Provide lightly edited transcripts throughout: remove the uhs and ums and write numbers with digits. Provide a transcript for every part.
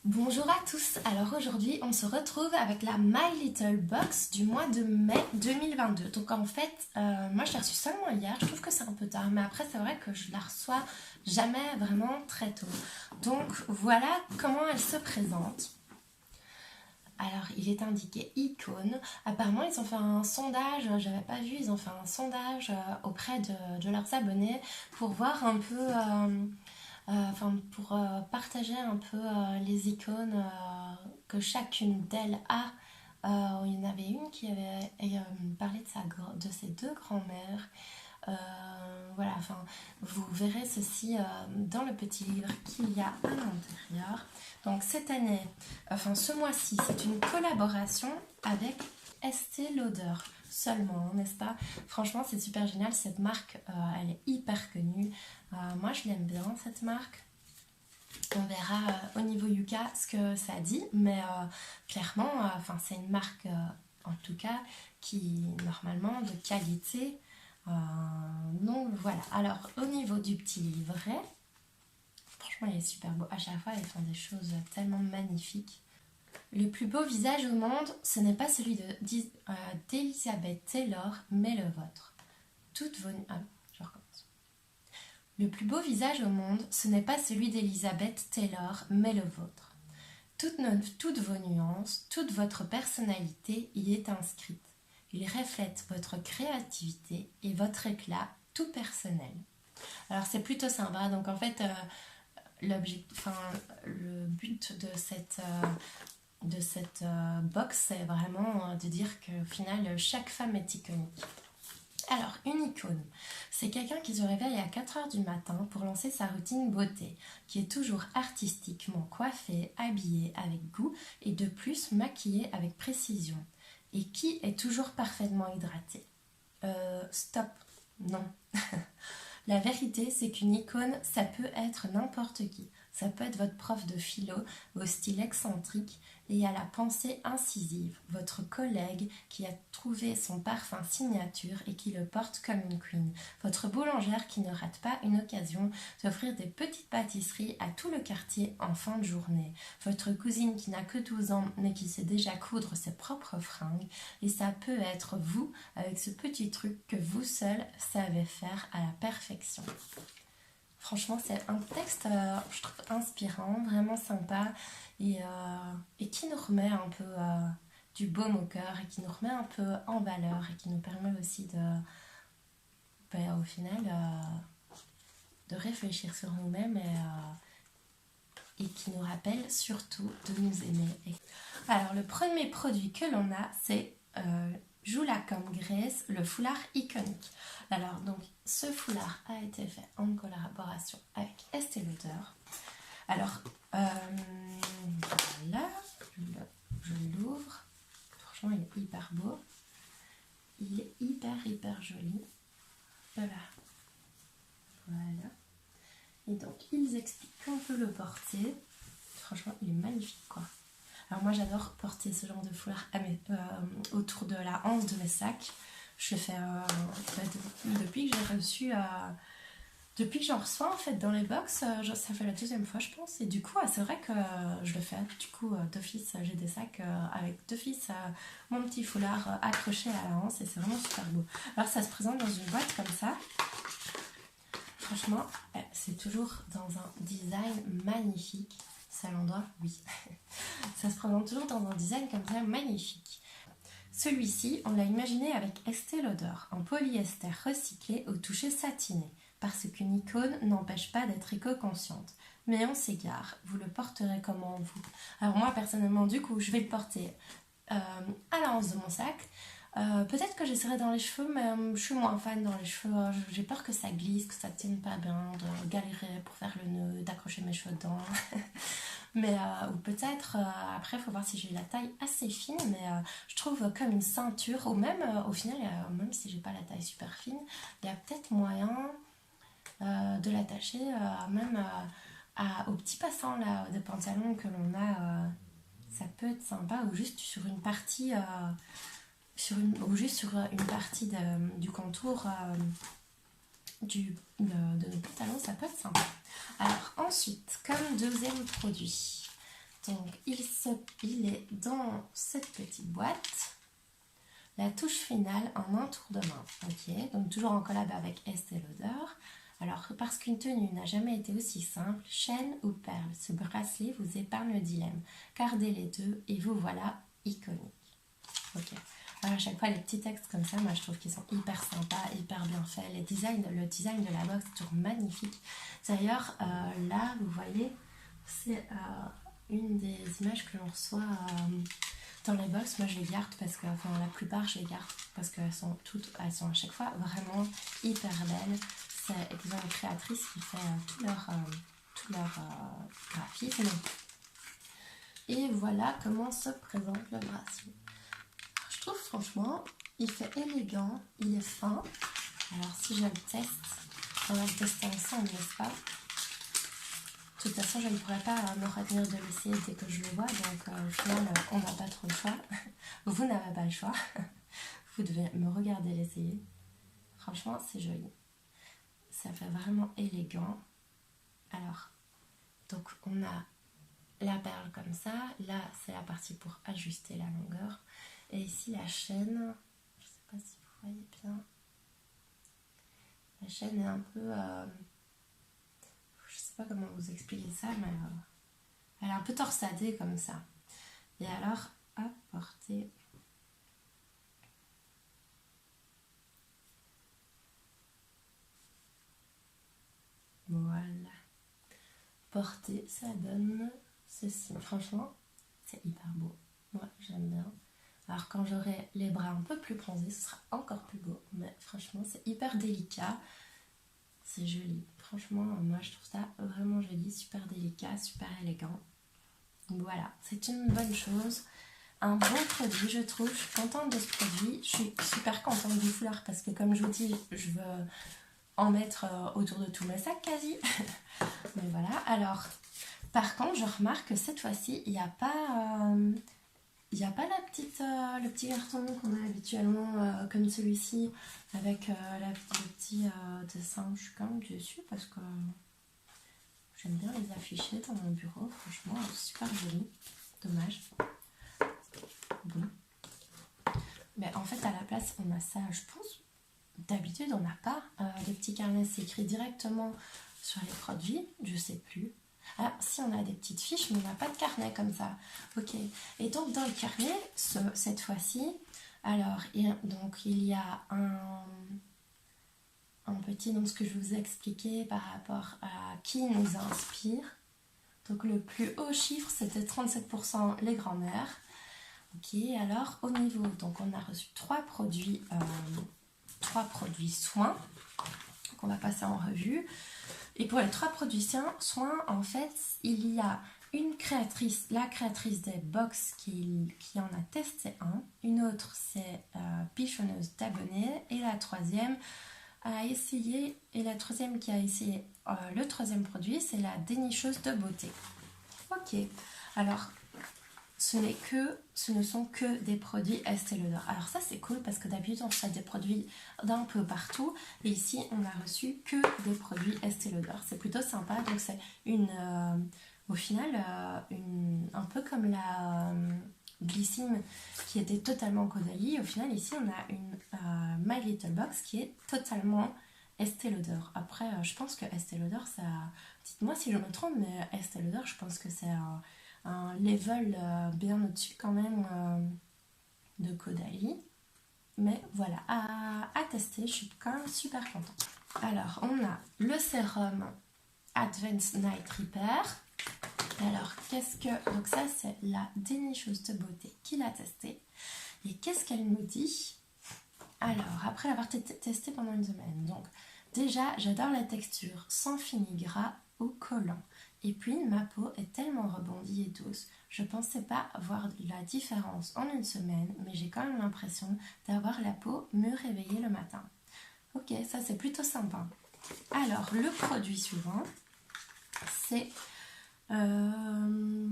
Bonjour à tous, alors aujourd'hui on se retrouve avec la My Little Box du mois de mai 2022. Donc en fait, moi je l'ai reçue seulement hier, je trouve que c'est un peu tard, mais après c'est vrai que je la reçois jamais vraiment très tôt. Donc voilà comment elle se présente. Alors il est indiqué icône, apparemment ils ont fait un sondage, j'avais pas vu, ils ont fait un sondage auprès de leurs abonnés pour voir un peu... pour partager un peu les icônes que chacune d'elles a. Il y en avait une qui avait parlé de ses deux grands-mères. Voilà, enfin, vous verrez ceci dans le petit livre qu'il y a à l'intérieur. Donc cette année, enfin ce mois-ci, c'est une collaboration avec Estée Lauder seulement, n'est-ce pas? Franchement, c'est super génial. Cette marque, elle est hyper connue. Moi, je l'aime bien, cette marque. On verra au niveau Yuka ce que ça dit, mais clairement, c'est une marque, en tout cas, qui normalement de qualité. Donc voilà. Alors, au niveau du petit livret, franchement, il est super beau. À chaque fois, ils font des choses tellement magnifiques. Le plus beau visage au monde, ce n'est pas celui d'Elizabeth Taylor, mais le vôtre. Toutes vos... je recommence. Le plus beau visage au monde, ce n'est pas celui d'Elizabeth Taylor, mais le vôtre. Toutes vos nuances, toute votre personnalité y est inscrite. Il reflète votre créativité et votre éclat tout personnel. Alors c'est plutôt sympa, donc en fait le but de cette box, c'est vraiment de dire qu'au final, chaque femme est iconique. Alors, une icône, c'est quelqu'un qui se réveille à 4 heures du matin pour lancer sa routine beauté, qui est toujours artistiquement coiffée, habillée avec goût et de plus maquillée avec précision, et qui est toujours parfaitement hydratée. Stop, non. La vérité, c'est qu'une icône, ça peut être n'importe qui. Ça peut être votre prof de philo, au style excentrique et à la pensée incisive, votre collègue qui a trouvé son parfum signature et qui le porte comme une queen, votre boulangère qui ne rate pas une occasion d'offrir des petites pâtisseries à tout le quartier en fin de journée, votre cousine qui n'a que 12 ans mais qui sait déjà coudre ses propres fringues, et ça peut être vous avec ce petit truc que vous seul savez faire à la perfection. Franchement, c'est un texte, je trouve, inspirant, vraiment sympa et qui nous remet un peu du baume au cœur et qui nous remet un peu en valeur et qui nous permet aussi au final, de réfléchir sur nous-mêmes et qui nous rappelle surtout de nous aimer. Alors, le premier produit que l'on a, c'est Jula comme Grace, le foulard iconique. Alors, donc, ce foulard a été fait en collaboration avec Estée Lauder. Alors, voilà, je l'ouvre. Franchement, il est hyper beau. Il est hyper joli. Voilà. Et donc, ils expliquent qu'on peut le porter. Franchement, il est magnifique, quoi. Alors moi j'adore porter ce genre de foulard autour de la hanche de mes sacs. Je le fais depuis que j'ai reçu, depuis que j'en reçois en fait dans les box, ça fait la deuxième fois je pense. Et du coup c'est vrai que je le fais. Du coup d'office j'ai des sacs avec d'office mon petit foulard accroché à la hanche et c'est vraiment super beau. Alors ça se présente dans une boîte comme ça. Franchement c'est toujours dans un design magnifique. À l'endroit, oui. Ça se présente toujours dans un design comme ça, magnifique. Celui-ci, on l'a imaginé avec Estée Lauder, en polyester recyclé au toucher satiné, parce qu'une icône n'empêche pas d'être éco-consciente. Mais on s'égare, vous le porterez comment vous? Alors moi, personnellement, du coup, je vais le porter à l'anse de mon sac. Peut-être que j'essaierai dans les cheveux, mais je suis moins fan dans les cheveux. J'ai peur que ça glisse, que ça tienne pas bien, de galérer pour faire le nœud, d'accrocher mes cheveux dedans. Mais ou peut-être après il faut voir si j'ai la taille assez fine, mais je trouve comme une ceinture, ou même au final même si j'ai pas la taille super fine, il y a peut-être moyen de l'attacher même au petit passant là de pantalon que l'on a. Ça peut être sympa, ou juste sur une partie ou juste sur une partie du contour de nos pantalons, ça peut être sympa. Alors ensuite, comme deuxième produit, Donc il est dans cette petite boîte. La touche finale en un tour de main. Ok, donc toujours en collab avec Estée Lauder. Alors, parce qu'une tenue n'a jamais été aussi simple, chaîne ou perle, ce bracelet vous épargne le dilemme. Gardez les deux et vous voilà iconique. Ok. Alors à chaque fois, les petits textes comme ça, moi je trouve qu'ils sont hyper sympas, hyper bien faits. Le design de la box est toujours magnifique. D'ailleurs, là, vous voyez, c'est une des images que l'on reçoit dans les box. Moi je les garde parce que, enfin la plupart je les garde parce qu'elles sont elles sont à chaque fois vraiment hyper belles. Ils ont une créatrice qui fait tout leur graphisme. Et voilà comment se présente le bracelet. Je trouve franchement, il fait élégant, il est fin. Alors si je le teste, on va le tester ensemble, n'est-ce pas? De toute façon, je ne pourrais pas me retenir de l'essayer dès que je le vois, donc au final, on n'a pas trop le choix. Vous n'avez pas le choix. Vous devez me regarder l'essayer. Franchement, c'est joli. Ça fait vraiment élégant. Alors, donc on a la perle comme ça. Là, c'est la partie pour ajuster la longueur. Et ici, la chaîne, je ne sais pas si vous voyez bien. La chaîne est un peu... je ne sais pas comment vous expliquer ça, mais elle est un peu torsadée comme ça. Et alors, hop, portée. Voilà. Portée, ça donne ceci. Franchement, c'est hyper beau. Moi, j'aime bien. Alors quand j'aurai les bras un peu plus bronzés, ce sera encore plus beau. Mais franchement, c'est hyper délicat. C'est joli. Franchement, moi, je trouve ça vraiment joli, super délicat, super élégant. Donc voilà, c'est une bonne chose. Un bon produit, je trouve. Je suis contente de ce produit. Je suis super contente du foulard parce que comme je vous dis, je veux en mettre autour de tous mes sacs quasi. Mais voilà, alors par contre, je remarque que cette fois-ci, il n'y a pas... le petit carton qu'on a habituellement comme celui-ci avec le petit dessin. Je suis quand même dessus parce que j'aime bien les afficher dans mon bureau. Franchement, super joli. Dommage. Bon. Mais en fait, à la place, on a ça, je pense. D'habitude, on n'a pas de petits carnets. C'est écrit directement sur les produits. Je sais plus. Ah, si on a des petites fiches, mais on n'a pas de carnet comme ça. Ok. Et donc, dans le carnet, cette fois-ci, alors, il y a un petit, donc ce que je vous ai expliqué par rapport à qui nous inspire. Donc, le plus haut chiffre, c'était 37% les grands-mères. Ok, alors, au niveau, donc on a reçu 3 produits soins qu'on va passer en revue. Et pour les 3 produits soins, en fait, il y a une créatrice, la créatrice des box qui en a testé un. Une autre, c'est Pichonneuse d'abonnés. Et la troisième a essayé, et la troisième qui a essayé le troisième produit, c'est la dénicheuse de beauté. Ok, alors ce ne sont que des produits Estée Lauder. Alors ça c'est cool parce que d'habitude on reçoit des produits d'un peu partout et ici on a reçu que des produits Estée Lauder. C'est plutôt sympa, donc c'est au final un peu comme la Glycine qui était totalement Caudalie. Au final ici on a une My Little Box qui est totalement Estée Lauder. Après je pense que Estée Lauder ça... Dites-moi si je me trompe, mais Estée Lauder je pense que c'est un level bien au-dessus quand même de Caudalie. Mais voilà, à tester, je suis quand même super contente. Alors, on a le sérum Advanced Night Repair. Alors, donc ça, c'est la dénicheuse de beauté qui l'a testé. Et qu'est-ce qu'elle nous dit? Alors, après l'avoir testé pendant une semaine. Donc, déjà, j'adore la texture, sans fini gras ou collant. Et puis, ma peau est tellement rebondie et douce. Je pensais pas voir la différence en une semaine, mais j'ai quand même l'impression d'avoir la peau mieux réveillée le matin. Ok, ça c'est plutôt sympa. Alors, le produit suivant, c'est un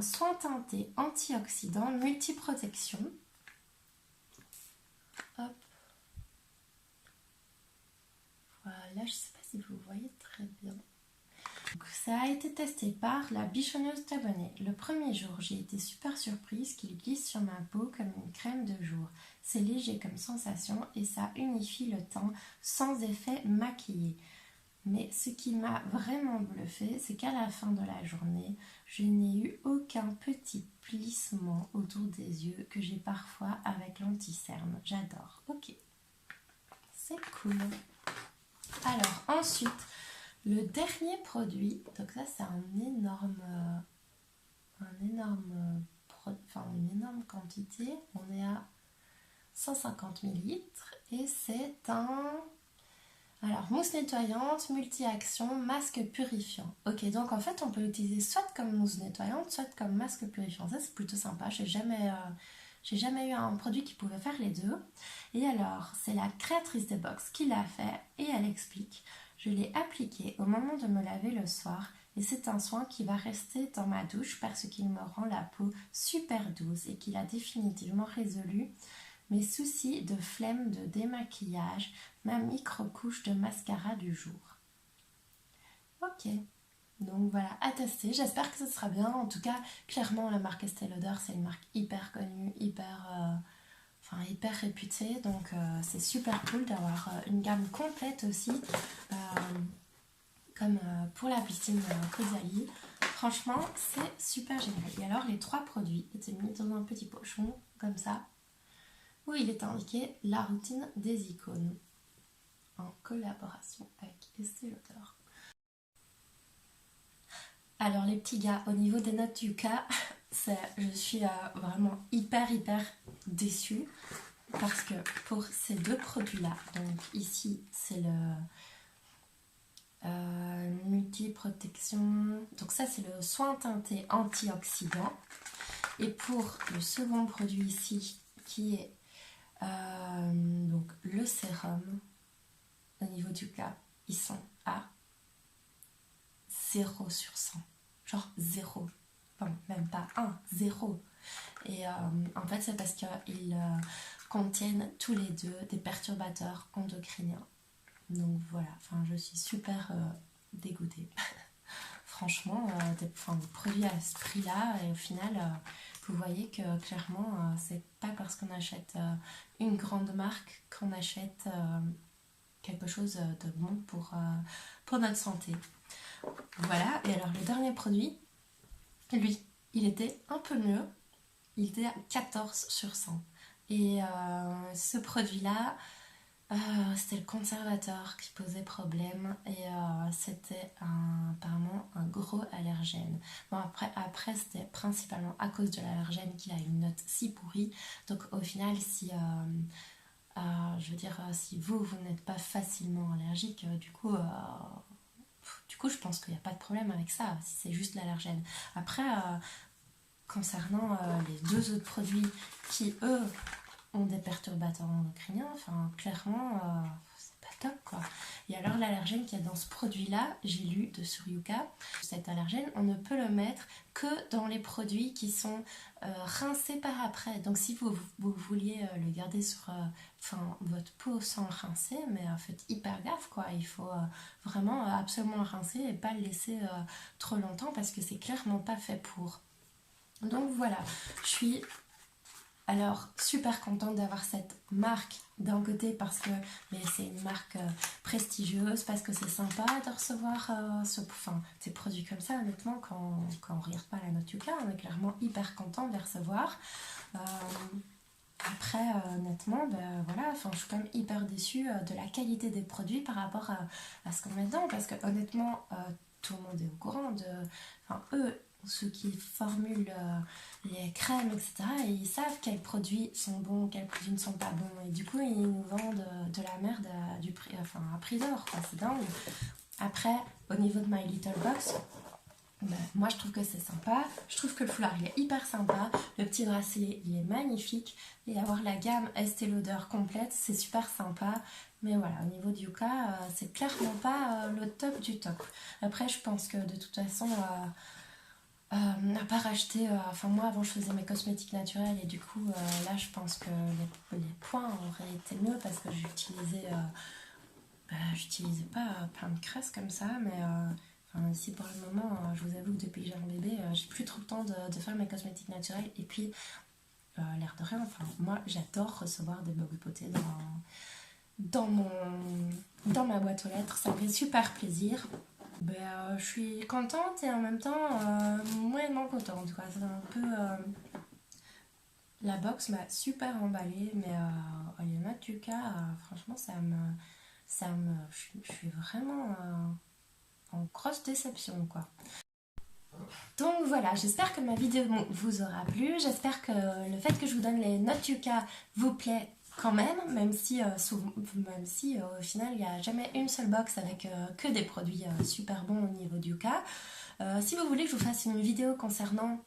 soin teinté antioxydant multiprotection. Hop. Voilà, je sais pas si vous voyez très bien. Donc, ça a été testé par la bichonneuse d'abonnés. Le premier jour, j'ai été super surprise qu'il glisse sur ma peau comme une crème de jour. C'est léger comme sensation et ça unifie le teint sans effet maquillé. Mais ce qui m'a vraiment bluffé, c'est qu'à la fin de la journée, je n'ai eu aucun petit plissement autour des yeux que j'ai parfois avec l'anti-cerne. J'adore. Ok, c'est cool. Alors ensuite, le dernier produit, donc ça c'est une énorme quantité. On est à 150 ml et c'est un... Alors, mousse nettoyante, multi-action, masque purifiant. Ok, donc en fait, on peut l'utiliser soit comme mousse nettoyante, soit comme masque purifiant. Ça, c'est plutôt sympa. J'ai jamais eu un produit qui pouvait faire les deux. Et alors, c'est la créatrice des box qui l'a fait et elle explique. Je l'ai appliqué au moment de me laver le soir et c'est un soin qui va rester dans ma douche parce qu'il me rend la peau super douce et qu'il a définitivement résolu mes soucis de flemme, de démaquillage, ma micro-couche de mascara du jour. Ok, donc voilà, à tester. J'espère que ce sera bien. En tout cas, clairement, la marque Estée Lauder, c'est une marque hyper connue, hyper réputée. Donc c'est super cool d'avoir une gamme complète aussi, comme pour la piscine Caudalie. Franchement, c'est super génial. Et alors, les 3 produits étaient mis dans un petit pochon, comme ça, où il est indiqué la routine des icônes en collaboration avec Estée Lauder. Alors les petits gars, au niveau des notes Yuka, je suis vraiment hyper déçue parce que pour ces 2 produits-là, donc ici c'est le multi-protection, donc ça c'est le soin teinté antioxydant, et pour le second produit ici qui est donc le sérum, au niveau du cas, ils sont à 0 sur 100. Genre 0. Enfin, même pas 1, 0. Et en fait, c'est parce qu'ils contiennent tous les deux des perturbateurs endocriniens. Donc voilà, enfin, je suis super dégoûtée. Franchement, des produits à ce prix-là, et au final, vous voyez que clairement, c'est pas parce qu'on achète une grande marque qu'on achète quelque chose de bon pour notre santé. Voilà, et alors le dernier produit, lui, il était un peu mieux, il était à 14 sur 100. Et ce produit-là, c'était le conservateur qui posait problème et c'était apparemment un gros allergène. Bon, après c'était principalement à cause de l'allergène qu'il a une note si pourrie. Donc au final, si je veux dire, si vous n'êtes pas facilement allergique, du coup, je pense qu'il n'y a pas de problème avec ça, si c'est juste l'allergène. Après, concernant les 2 autres produits qui, eux, ont des perturbateurs endocriniens, enfin, clairement, c'est pas top, quoi. Et alors, l'allergène qu'il y a dans ce produit-là, j'ai lu sur Yuka, cet allergène, on ne peut le mettre que dans les produits qui sont rincés par après. Donc, si vous vouliez le garder sur votre peau sans le rincer, mais faites hyper gaffe, quoi. Il faut vraiment absolument le rincer et pas le laisser trop longtemps parce que c'est clairement pas fait pour. Donc voilà, je suis alors super contente d'avoir cette marque d'un côté parce que c'est une marque prestigieuse, parce que c'est sympa de recevoir ces produits comme ça. Honnêtement, quand on regarde pas la note Yuka, on est clairement hyper content de les recevoir. Après, honnêtement, voilà, je suis quand même hyper déçue de la qualité des produits par rapport à ce qu'on met dedans, parce que honnêtement, tout le monde est au courant de... eux, ceux qui formulent les crèmes, etc., et ils savent quels produits sont bons, quels produits ne sont pas bons, et du coup, ils nous vendent de la merde à prix d'or, quoi, c'est dingue. Après, au niveau de My Little Box, moi je trouve que c'est sympa, je trouve que le foulard il est hyper sympa, le petit bracelet il est magnifique, et avoir la gamme Estée Lauder complète c'est super sympa, mais voilà, au niveau du Yuka c'est clairement pas le top du top. Après je pense que de toute façon à part acheter, moi avant je faisais mes cosmétiques naturels et du coup là je pense que les points auraient été mieux parce que j'utilisais pas plein de crasses comme ça, mais Enfin, ici pour le moment, je vous avoue que depuis que j'ai un bébé, j'ai plus trop le temps de faire mes cosmétiques naturels. Et puis, l'air de rien, enfin, moi j'adore recevoir des bobby pottés dans, mon, dans ma boîte aux lettres. Ça me fait super plaisir. Ben, je suis contente et en même temps moyennement contente, quoi. C'est un peu. La box m'a super emballée, mais les notes du cas, franchement, je suis vraiment en grosse déception, quoi. Donc voilà, j'espère que ma vidéo vous aura plu. J'espère que le fait que je vous donne les notes Yuka vous plaît quand même, même si, au final il n'y a jamais une seule box avec que des produits super bons au niveau du Yuka. Si vous voulez que je vous fasse une vidéo concernant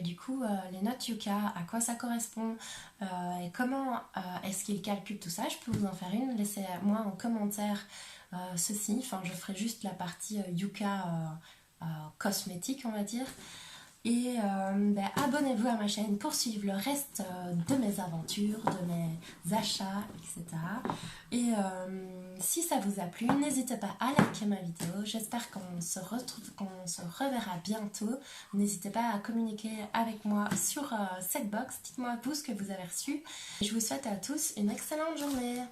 du coup, les notes Yuka, à quoi ça correspond et comment est-ce qu'ils calculent tout ça, je peux vous en faire une. Laissez-moi en commentaire ceci. Enfin, je ferai juste la partie Yuka cosmétique, on va dire. Et abonnez-vous à ma chaîne pour suivre le reste de mes aventures, de mes achats, etc. Et si ça vous a plu, n'hésitez pas à liker ma vidéo. J'espère qu'on se reverra bientôt. N'hésitez pas à communiquer avec moi sur cette box. Dites-moi vous ce que vous avez reçu. Je vous souhaite à tous une excellente journée.